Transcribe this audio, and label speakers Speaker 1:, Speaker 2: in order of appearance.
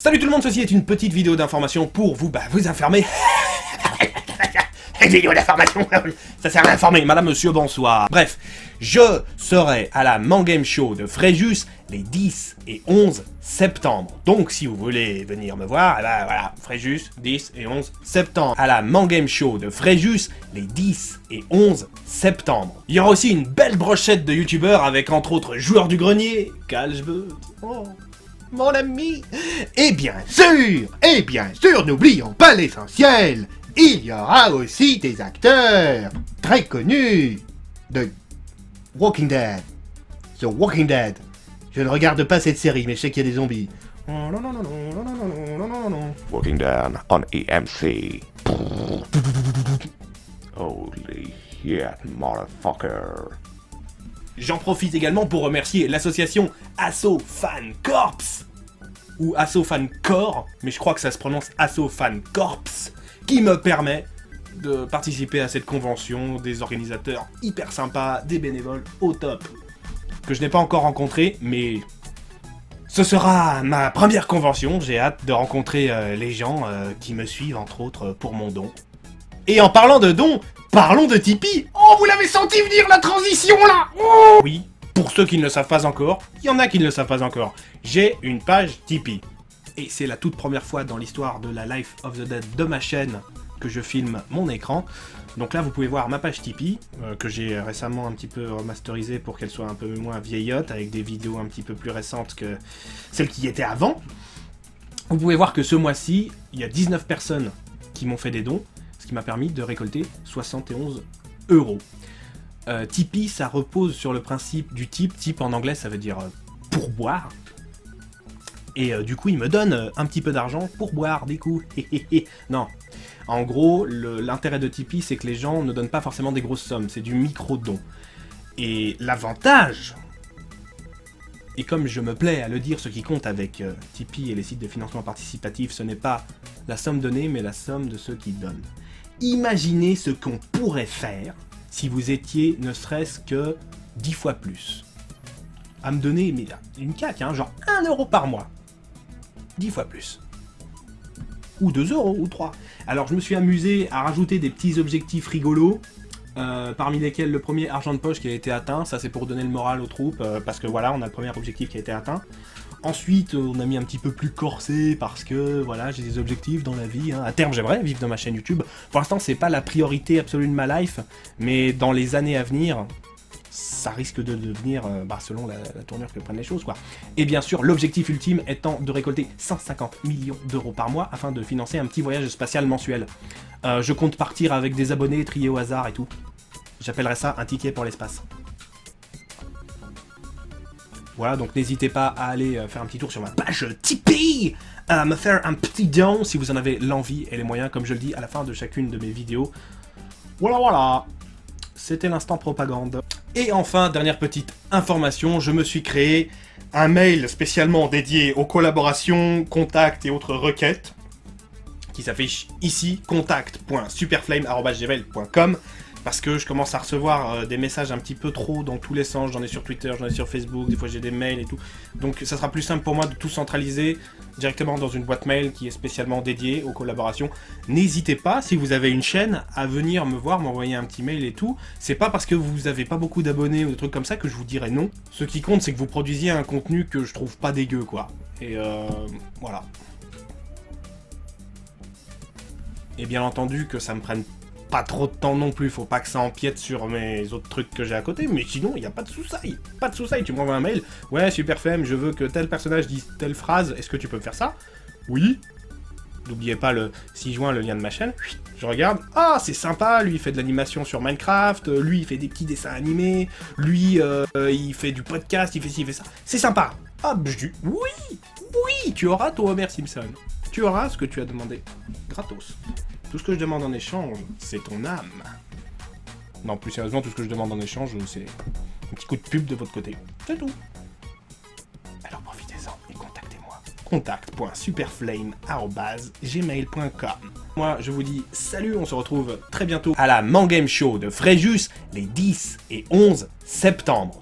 Speaker 1: Salut tout le monde, ceci est une petite vidéo d'information pour vous, vous informer. Une vidéo d'information, ça sert à informer, madame, monsieur, bonsoir. Bref, je serai à la Mangame Show de Fréjus les 10 et 11 septembre. Donc si vous voulez venir me voir, voilà, Fréjus, 10 et 11 septembre. À la Mangame Show de Fréjus les 10 et 11 septembre. Il y aura aussi une belle brochette de youtubeurs avec entre autres Joueur du Grenier, Calgebot, mon ami. Et bien sûr, n'oublions pas l'essentiel. Il y aura aussi des acteurs très connus de Walking Dead. The Walking Dead. Je ne regarde pas cette série, mais je sais qu'il y a des zombies.
Speaker 2: Walking Dead on EMC. Holy shit, motherfucker.
Speaker 1: J'en profite également pour remercier l'association Asso Fan Corps, ou Asso Fan Corps, mais je crois que ça se prononce Asso Fan Corps, qui me permet de participer à cette convention, des organisateurs hyper sympas, des bénévoles au top, que je n'ai pas encore rencontrés, mais ce sera ma première convention. J'ai hâte de rencontrer les gens qui me suivent, entre autres, pour mon don. Et en parlant de dons, parlons de Tipeee. Oh, vous l'avez senti venir la transition là. Oh oui, pour ceux qui ne le savent pas encore, il y en a qui ne le savent pas encore, j'ai une page Tipeee. Et c'est la toute première fois dans l'histoire de la Life of the Dead de ma chaîne que je filme mon écran. Donc là, vous pouvez voir ma page Tipeee, que j'ai récemment un petit peu remasterisée pour qu'elle soit un peu moins vieillotte, avec des vidéos un petit peu plus récentes que celles qui étaient avant. Vous pouvez voir que ce mois-ci, il y a 19 personnes qui m'ont fait des dons, ce qui m'a permis de récolter 71 €. Tipeee, ça repose sur le principe du tip. Tip en anglais, ça veut dire pourboire. Et du coup, il me donne un petit peu d'argent pour boire des coups. Non. En gros, l'intérêt de Tipeee, c'est que les gens ne donnent pas forcément des grosses sommes. C'est du micro-don. Et l'avantage, et comme je me plais à le dire, ce qui compte avec Tipeee et les sites de financement participatif, ce n'est pas la somme donnée, mais la somme de ceux qui donnent. Imaginez ce qu'on pourrait faire si vous étiez ne serait-ce que 10 fois plus. À me donner mais une caque, hein, genre 1 € par mois. 10 fois plus. Ou 2 €, ou 3. Alors je me suis amusé à rajouter des petits objectifs rigolos, parmi lesquels le premier argent de poche qui a été atteint. Ça c'est pour donner le moral aux troupes, parce que voilà, on a le premier objectif qui a été atteint. Ensuite, on a mis un petit peu plus corsé parce que voilà, j'ai des objectifs dans la vie. Hein. À terme, j'aimerais vivre dans ma chaîne YouTube. Pour l'instant, c'est pas la priorité absolue de ma life, mais dans les années à venir, ça risque de devenir, selon la tournure que prennent les choses, quoi. Et bien sûr, l'objectif ultime étant de récolter 150 millions € par mois afin de financer un petit voyage spatial mensuel. Je compte partir avec des abonnés triés au hasard et tout. J'appellerais ça un ticket pour l'espace. Voilà, donc n'hésitez pas à aller faire un petit tour sur ma page Tipeee, à me faire un petit don si vous en avez l'envie et les moyens, comme je le dis à la fin de chacune de mes vidéos. Voilà. C'était l'instant propagande. Et enfin, dernière petite information, je me suis créé un mail spécialement dédié aux collaborations, contacts et autres requêtes, qui s'affiche ici, contact.superflame@gmail.com. Parce que je commence à recevoir des messages un petit peu trop dans tous les sens. J'en ai sur Twitter, j'en ai sur Facebook, des fois j'ai des mails et tout. Donc ça sera plus simple pour moi de tout centraliser directement dans une boîte mail qui est spécialement dédiée aux collaborations. N'hésitez pas, si vous avez une chaîne, à venir me voir, m'envoyer un petit mail et tout. C'est pas parce que vous avez pas beaucoup d'abonnés ou des trucs comme ça que je vous dirai non. Ce qui compte, c'est que vous produisiez un contenu que je trouve pas dégueu, quoi. Et voilà. Et bien entendu que ça me prenne pas trop de temps non plus, faut pas que ça empiète sur mes autres trucs que j'ai à côté, mais sinon, il n'y a pas de soucis. Pas de soucis, tu m'envoies un mail. Ouais, Superflame, je veux que tel personnage dise telle phrase, est-ce que tu peux me faire ça? Oui. N'oubliez pas le 6 juin, le lien de ma chaîne. Je regarde. Ah, c'est sympa, lui il fait de l'animation sur Minecraft, lui il fait des petits dessins animés, lui il fait du podcast, il fait ci, il fait ça. C'est sympa. Hop, je dis oui, tu auras ton Homer Simpson. Tu auras ce que tu as demandé. Gratos. Tout ce que je demande en échange, c'est ton âme. Non, plus sérieusement, tout ce que je demande en échange, c'est un petit coup de pub de votre côté. C'est tout. Alors profitez-en et contactez-moi. contact.superflame@gmail.com. Moi, je vous dis salut, on se retrouve très bientôt à la Mangame Show de Fréjus les 10 et 11 septembre.